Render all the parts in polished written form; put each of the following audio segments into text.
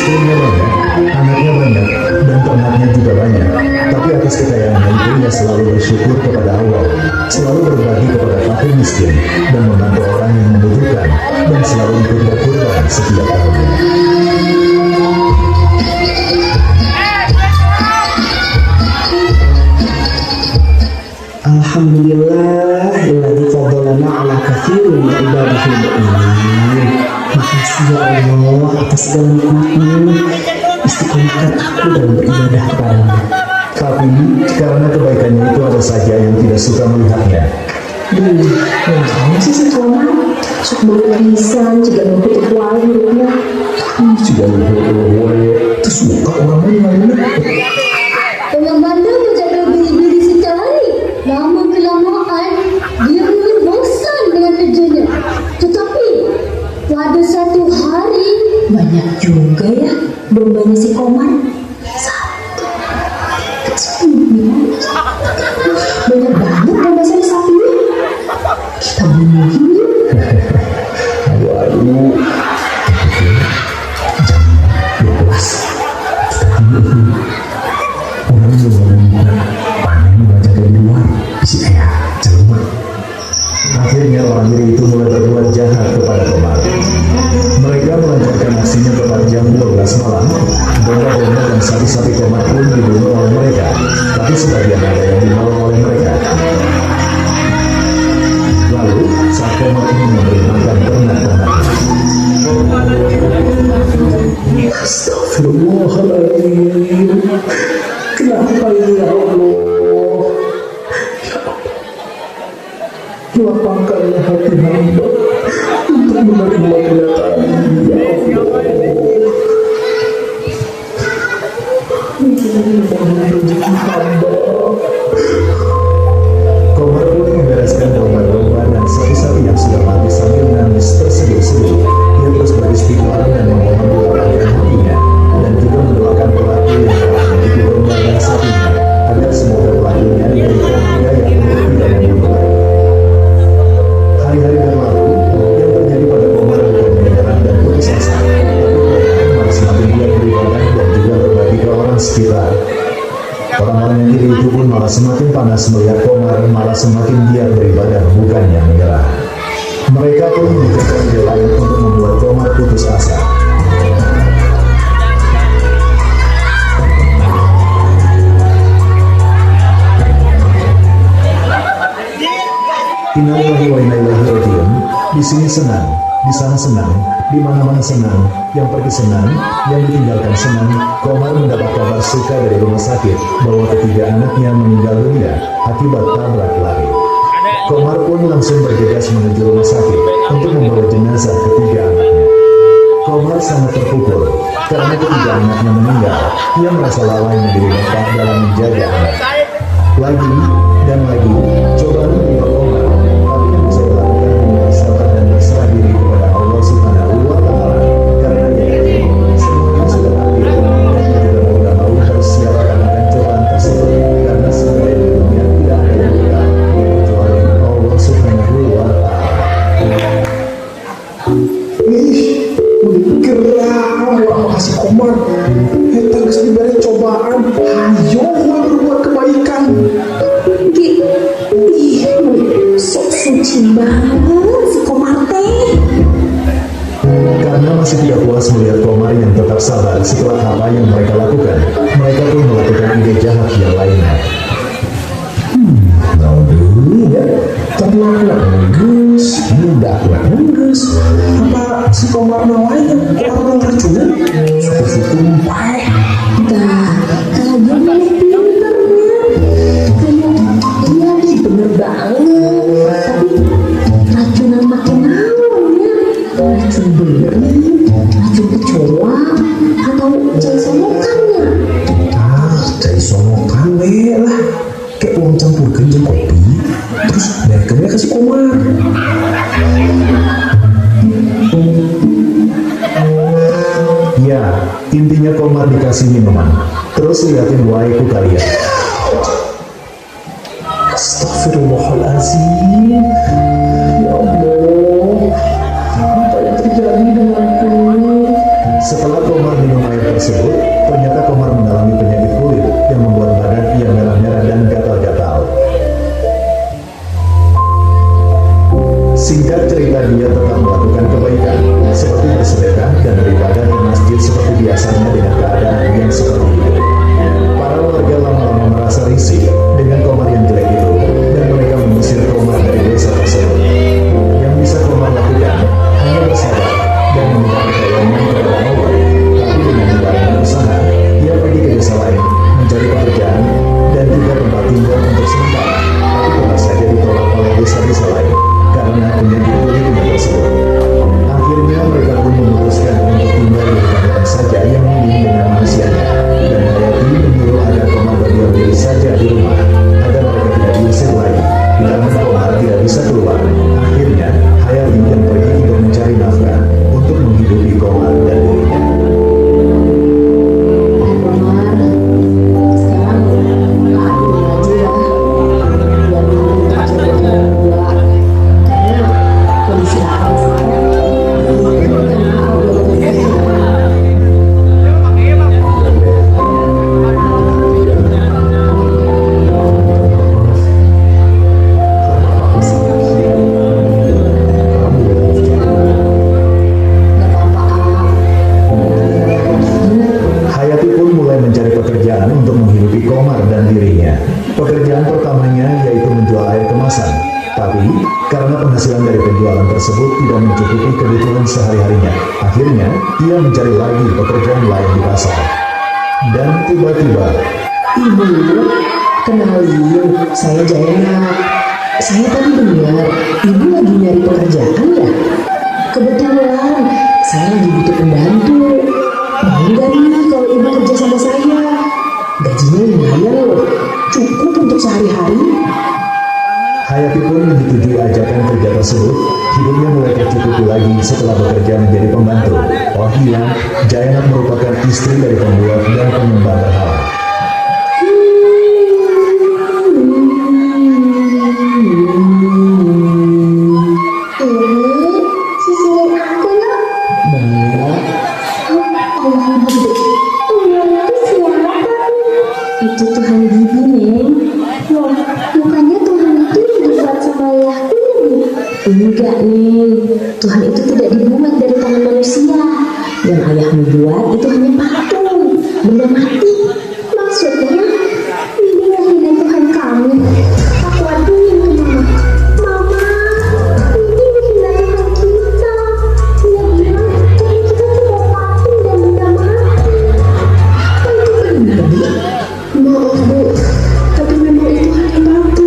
Istrinya banyak, anaknya banyak, dan ternaknya juga banyak. Tapi atas kekayaannya itu ia selalu bersyukur kepada Allah, selalu berbagi kepada fakir miskin, dan membantu orang yang membutuhkan, dan selalu ikut berkurban setiap tahunnya. Alhamdulillah, alladzi faddalana ala katsirin min ibadihi al-mu'minin. Makasih ya Allah atas segala nikmat-Mu. Istiqomahkan aku dalam beribadah kepada-Mu. Tapi karena kebaikannya itu ada saja yang tidak suka melihatnya. Nah, sih sekolah sok berpisan juga nutup warungnya. Sudah lupa, itu suka orang lain. Dengan bandar menjaga biri-biri sekali. Lama-kelamaan, dia mulai bosan dengan kerjanya. Tetapi, pada satu hari, banyak juga ya dombanya si Komar. Satu. Banyak banget domba sapi-sapinya. Kita bunuhin yuk. Waduh, orang yang panen dibaca dari luar, isi ayah, celumat. Akhirnya orang iri itu mulai berbuat jahat kepada Komar. Mereka melancarkan aksinya tepat jam 12 malam. Domba-domba dan sapi-sapi Komar pun dibunuh oleh mereka, tapi sebagian ada yang dibawa oleh mereka. Lalu, saat Komar ingin memberi makan ternak-ternaknya, Astagfirullahaladzim. Kenapa ini ya Allah? Lapangkanlah hati hamba untuk menerima kenyataan ini, ya Allah. Mohon rezeki hamba. Komar pun membereskan domba-domba dan sapi-sapi yang sudah mati sambil menangis terseduh-seduh. Dia terus beristighfar dan memohon dilapangkan hatinya, dan juga mendoakan pelaku yang telah menyakiti domba dan sapinya, agar semoga pelakunya diberikan hidayah untuk tidak membunuh lagi. Hari-hari berlalu, yang terjadi pada Komar bukan menyerah dan putus asa, tapi Komar malah semakin giat beribadah dan juga berbagi ke orang sekitar. Orang-orang yang iri itu pun malah semakin panas melihat Komar malah semakin giat beribadah bukannya menyerah. Mereka pun memikirkan ide lain untuk membuat Komar putus asa. Innalillahi wa inna ilaihi raji'un. Di sini senang, di sana senang, di mana-mana senang, yang pergi senang, yang ditinggalkan senang. Komar mendapat kabar suka dari rumah sakit bahwa ketiga anaknya meninggal dunia akibat tabrak lari. Komar pun langsung bergegas menuju rumah sakit untuk membawa jenazah ketiga anaknya. Komar sangat terpukul karena ketiga anaknya meninggal. Ia merasa lalai menjadi bapak dalam menjaga anak. Lagi dan lagi, cobaan menimpa Komar. Tapi yang bisa dilakukan hanyalah sabar dan berserah diri kepada Allah Subhanahu wa Ta'ala. Karena dia yakin semuanya sudah takdir, dan dia juga mau gak mau harus siap akan cobaan tersebut. Karena sebenarnya di dunia tidak ada yang mudah kecuali Allah Subhanahu wa Ta'ala. Ih, gerak Allah kasih Komar. Eta geus diberi cobaan. Ayo gua berbuat kebaikan. Ih, sok suci banget si Komar teh. Karena masih tidak puas melihat Komar yang tetap sabar setelah apa yang mereka lakukan, mereka pun melakukan ide jahat yang lainnya. Ya, ternak enggeus, budak enggeus. Apa si Komar nawanya orang racun? Suku-suku paeh. dah, kalau dia malah pinternya. Kayak, iya bener banget. Tapi, racunan makin naonnya. Racun bener, racun kecoa, atau cai somokannya. Cai somokan we lah. Kayak uang campurkan jeung kopi. Terus mereka kasih Komar. Ya, intinya Komar dikasih minuman. Terus lihatin buaiku kalian. Astagfirullahaladzim. Ya Allah, apa yang terjadi denganku? Setelah Komar minum air tersebut, ternyata Komar mengalami penyakit kulit yang membuat badan ia merah-merah dan gatal-gatal. Singkat cerita, dia tetap melakukan kebaikan, seperti bersedekah dan beribadah di masjid seperti biasanya dengan keadaan yang seperti itu. Para warga lama-lama merasa risih dengan Komar yang jelek itu, dan mereka mengusir Komar dari desa tersebut. Yang bisa Komar lakukan hanya bersabar dan meminta pertolongan kepada Allah. Tapi dengan menjalankan usaha, dia pergi ke desa lain, mencari pekerjaan, dan juga tempat tinggal untuk sementara. Tapi tetap saja ditolak oleh desa-desa lain karena penyakit kulitnya tersebut. Akhirnya mereka pun memutuskan untuk tinggal di rumah saja yang minim dengan manusianya. Dan Hayati menyuruh agar Komar berdiam diri saja di rumah, agar mereka tidak diusir lagi. Karena Komar tidak bisa keluar. Akhirnya Hayati yang pergi untuk mencari nafkah untuk menghidupi Komar dan dirinya. Komar, sekarang nggak adil aja ya. Biar kamu kerja berdua. Karena kondisi aku sekarang minta maaf udah kerja. Nggak apa-apa, Hayati pun mulai mencari pekerjaan untuk menghidupi Komar dan dirinya. Pekerjaan pertamanya yaitu menjual air kemasan. Tapi, karena penghasilan dari penjualan tersebut tidak mencukupi kebutuhan sehari-harinya, akhirnya ia mencari lagi pekerjaan lain di pasar. Dan tiba-tiba, Ibu, kenalin, saya Jayana. Saya tadi dengar ibu lagi nyari pekerjaan ya? Kebetulan saya lagi butuh pembantu. Mau nggak nih kalau ibu kerja sama saya? Gajinya lumayan loh, cukup untuk sehari-hari. Hayati pun menyetujui ajakan kerja tersebut. Hidupnya mulai tercukupi lagi setelah bekerja menjadi pembantu. Oh iya, Jayanat merupakan istri dari pembuat dan penyembah berhala. Sisirin aku ya. Mbak, Allah itu siapa? Itu Tuhan Bibi, Neng. Loh, bukannya Tuhan itu yang dibuat sama ayahku ya, Bu? Enggak, Neng. Tuhan itu tidak dibuat dari tangan manusia. Yang ayahmu buat itu hanya patung, benda mati. Maksudnya, Bibi lahirkan Tuhan kami. Aku aduin ke Mama. Mama, Bibi lahirkan Tuhan kita. Dia bilang Tuhan kita cuma patung dan benda mati. Apa itu benar, Bu? Maaf, Bu, tapi memang itu hanya batu.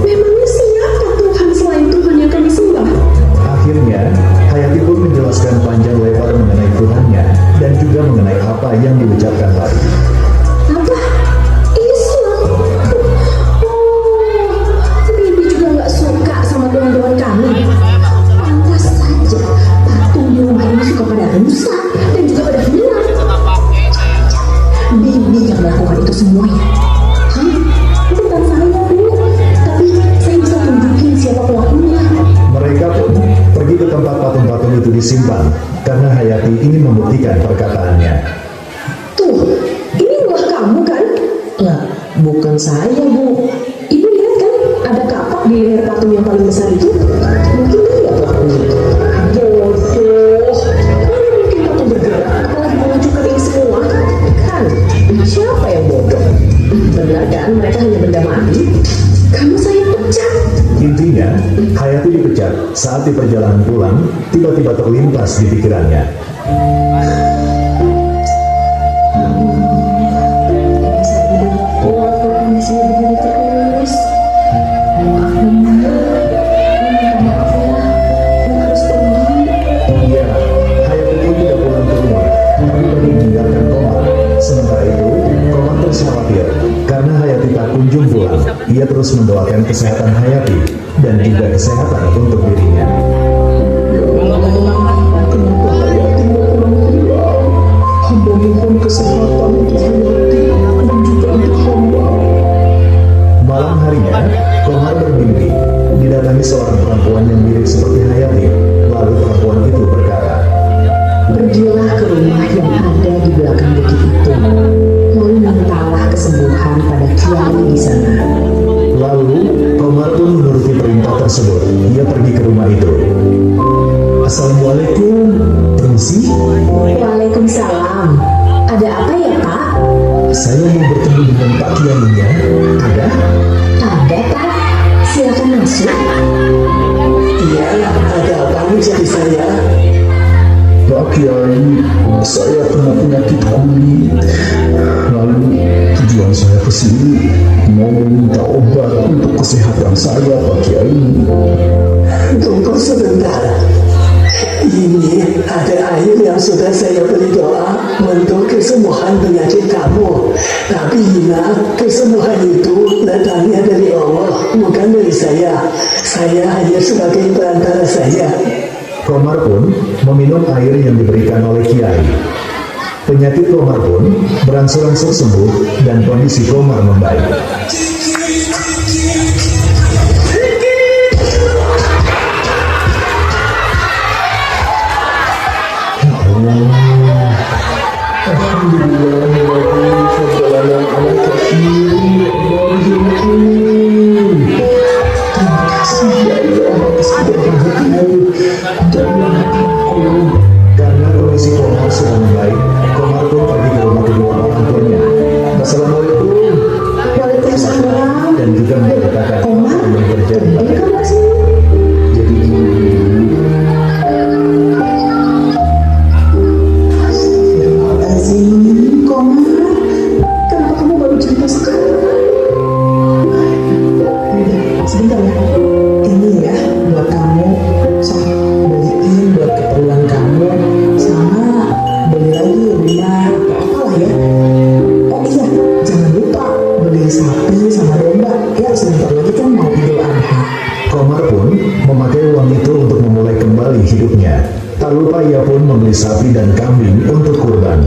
Memangnya siapa Tuhan selain Tuhan yang kami sembah? Akhirnya, Hayati pun menjelaskan panjang lebar mengenai Tuhannya dan juga mengenai apa yang diucapkan tadi. Apa? Islam? Oh, Bibi juga nggak suka sama Tuhan-Tuhan kami. Pantas saja patung di rumah ini suka pada rusak dan juga pada hilang. Bibi yang melakukan itu semuanya. Hah? Bukan saya, Bu. Tapi saya bisa tunjukin siapa pelakunya. Mereka pun pergi ke tempat patung-patung itu disimpan karena Hayati ingin membuktikan perkataannya. Tuh, ini rumah kamu kan? lah bukan saya Bu. Ibu lihat kan ada kapak di leher patung yang paling besar itu? Mungkin dia pelakunya. Bodoh. Mana mungkin patung bergerak, apalagi menunjukkan ini semua? Kan, siapa yang bodoh? Benar kan, mereka hanya benda mati? Kamu saya pecat. Intinya, Hayati dipecat saat di perjalanan pulang, tiba-tiba terlintas di pikirannya. Kuat kalau kondisinya begini terus. Maaf ya, aku harus pergi. Ya, Hayati pun tidak pulang ke rumah, tapi pergi meninggalkan Komar. Sementara itu, Komar terus khawatir karena Hayati tak kunjung pulang. Ia terus mendoakan kesehatan Hayati dan juga kesehatan untuk dirinya. Hamba mohon kesehatan untuk Hayati dan juga untuk hamba. Malam harinya, Komar bermimpi didatangi seorang perempuan yang mirip seperti Hayati. Lalu perempuan itu berkata, Pergilah Pergilah ke rumah yang ada di belakang bukit itu, lalu mintalah kesembuhan pada kiai di sana. Lalu Komar pun menuruti perintah tersebut. Ia pergi ke rumah itu. Assalamualaikum, permisi. Waalaikumsalam. Ada apa ya, Pak? Saya mau bertemu dengan Pak Kiainya. Ada? Ada, Pak. Silakan masuk. Iya, ada apa menjadi saya? Pak Kiai, saya kena penyakit kulit. Lalu tujuan saya ke sini mau meminta obat untuk kesehatan saya, Pak Kiai. Tunggu sebentar. Ini ada air yang sudah saya beri doa untuk kesembuhan penyakit kamu. Tapi ingat, kesembuhan itu datangnya dari Allah, bukan dari saya. Saya hanya sebagai perantara saja. Komar pun meminum air yang diberikan oleh Kiai. Penyakit Komar pun berangsur-angsur sembuh dan kondisi Komar membaik. Karena kondisi Komar sudah membaik, Komar pun pergi ke rumah kedua orang tuanya. Assalamualaikum. Waalaikumsalam. Dan juga menceritakan Komar, apa yang terjadi tumben pada kamu kesini. jadi Astagfirullahaladzim, Komar. Kenapa kamu baru cerita sekarang? Sebentar ya. Ini ya buat kamu. Sok beliin buat keperluan kamu. Sama beli lagi rumah atau apalah ya. Oh iya, jangan lupa beli sapi sama domba. Ya sebentar lagi kan mau Idul Adha. Komar pun memakai uang itu untuk memulai kembali hidupnya. Tak lupa ia pun membeli sapi dan kambing untuk kurban.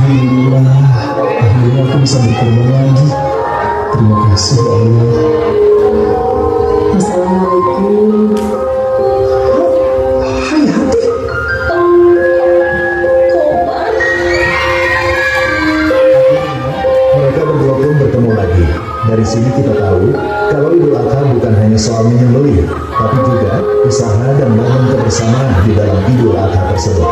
Alhamdulillah, akhirnya aku bisa berkorban lagi. Terima kasih ya Allah. Assalamualaikum. Hayati, Mereka berdua pun bertemu lagi. Dari sini kita tahu kalau Idul Adha bukan hanya soal menyembelih, tapi juga usaha dan momen kebersamaan di dalam Idul Adha tersebut.